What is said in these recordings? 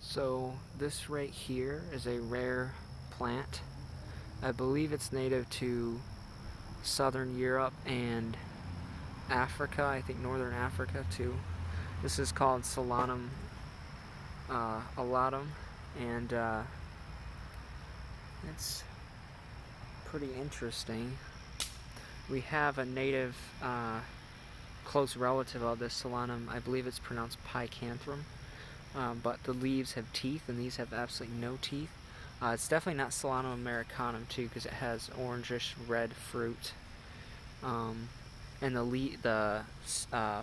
So this right here is a rare plant. I believe it's native to southern Europe and Africa, I think northern Africa too. This is called Solanum Alatum, and it's pretty interesting. We have a native close relative of this Solanum. I believe it's pronounced Picantrum, but the leaves have teeth, and these have absolutely no teeth. It's definitely not Solanum americanum too, because it has orangish red fruit, and the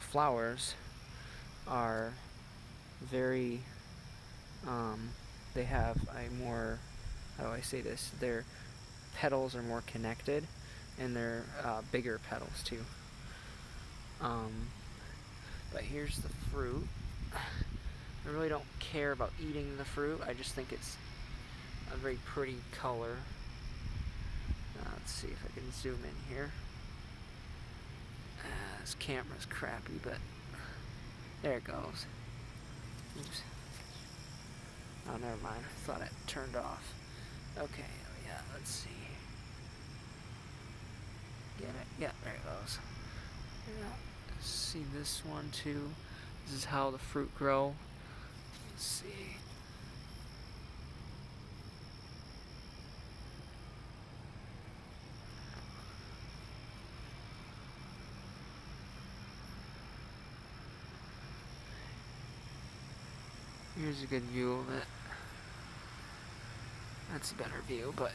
flowers are very. They have a more, how do I say this? Their petals are more connected, and they're bigger petals too. But here's the fruit. I really don't care about eating the fruit. I just think it's a very pretty color. Let's see if I can zoom in here. This camera's crappy, but there it goes. Oops. Oh, never mind. I thought it turned off. Okay, yeah, let's see. Get it? Yeah, there it goes. Yeah. See this one too. This is how the fruit grow. Let's see. Here's a good view of it. That's a better view, but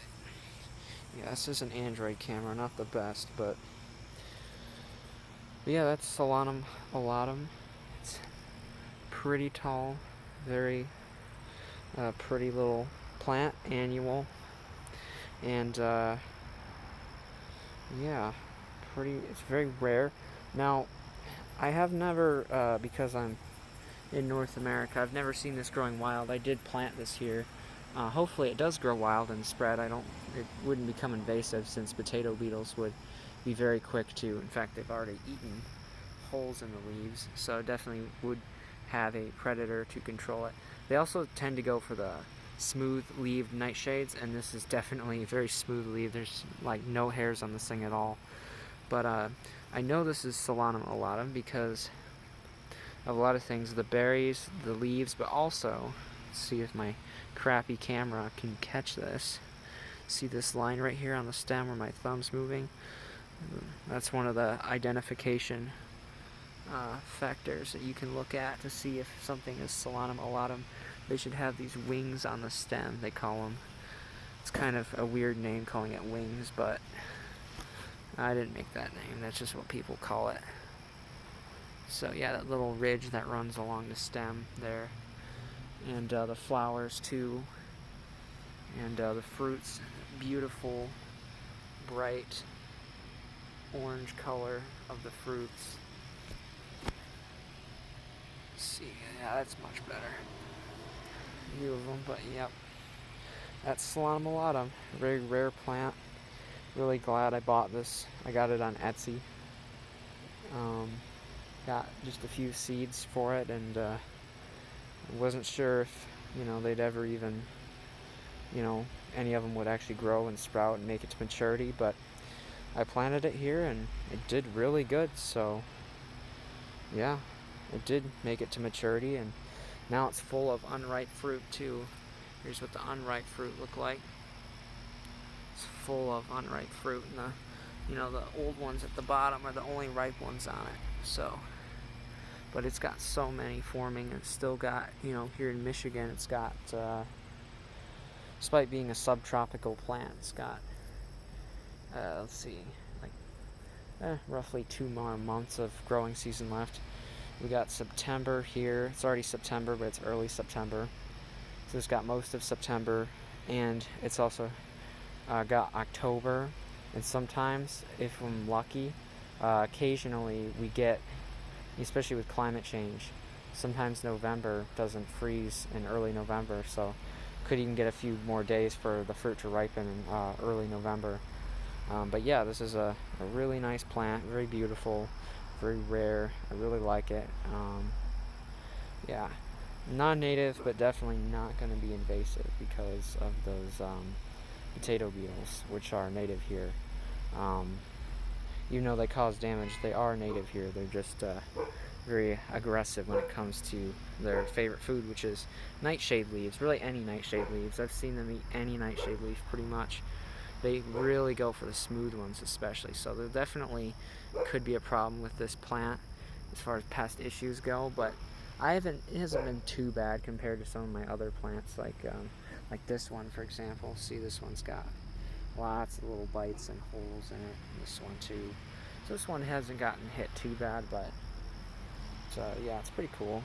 yeah, this is an Android camera, not the best, but yeah, that's Solanum Alatum. It's pretty tall, very pretty little plant, annual, and yeah, it's very rare. Now, I have never, because I'm in North America, I've never seen this growing wild. I did plant this here. Hopefully it does grow wild and spread. It wouldn't become invasive, since potato beetles would be very quick to, in fact, they've already eaten holes in the leaves, so definitely would have a predator to control it. They also tend to go for the smooth-leaved nightshades, and this is definitely very smooth-leaved. There's like no hairs on this thing at all. But I know this is Solanum Alatum because of a lot of things, the berries, the leaves, but also, let's see if my crappy camera can catch this. See this line right here on the stem where my thumb's moving? That's one of the identification factors that you can look at to see if something is Solanum Alatum. They should have these wings on the stem, they call them. It's kind of a weird name calling it wings, but I didn't make that name. That's just what people call it. So yeah, that little ridge that runs along the stem there, and the flowers too, and the fruits, beautiful, bright orange color of the fruits. Let's see, yeah, that's much better. View of them, but yep, that's Solanum Alatum, a very rare plant. Really glad I bought this. I got it on Etsy. Got just a few seeds for it, and wasn't sure if they'd ever even any of them would actually grow and sprout and make it to maturity, but I planted it here and it did really good. So yeah, it did make it to maturity, and now it's full of unripe fruit too. Here's what the unripe fruit look like. It's full of unripe fruit, and the old ones at the bottom are the only ripe ones on it. So, but it's got so many forming, and it's still got, here in Michigan, it's got, despite being a subtropical plant, it's got, let's see, like roughly 2 more months of growing season left. We got September here. It's already September, but it's early September. So it's got most of September, and it's also got October, and sometimes, if I'm lucky, occasionally we get, especially with climate change, sometimes November doesn't freeze in early November, so could even get a few more days for the fruit to ripen in early November. But yeah, this is a really nice plant, very beautiful, very rare. I really like it. Yeah, non-native, but definitely not going to be invasive because of those potato beetles, which are native here. Um, Even though they cause damage, they are native here. They're just very aggressive when it comes to their favorite food, which is nightshade leaves. Really, any nightshade leaves. I've seen them eat any nightshade leaf pretty much. They really go for the smooth ones, especially. So there definitely could be a problem with this plant as far as pest issues go. But it hasn't been too bad compared to some of my other plants, like this one, for example. See, this one's got lots of little bites and holes in it. This one too. So this one hasn't gotten hit too bad, but yeah, it's pretty cool.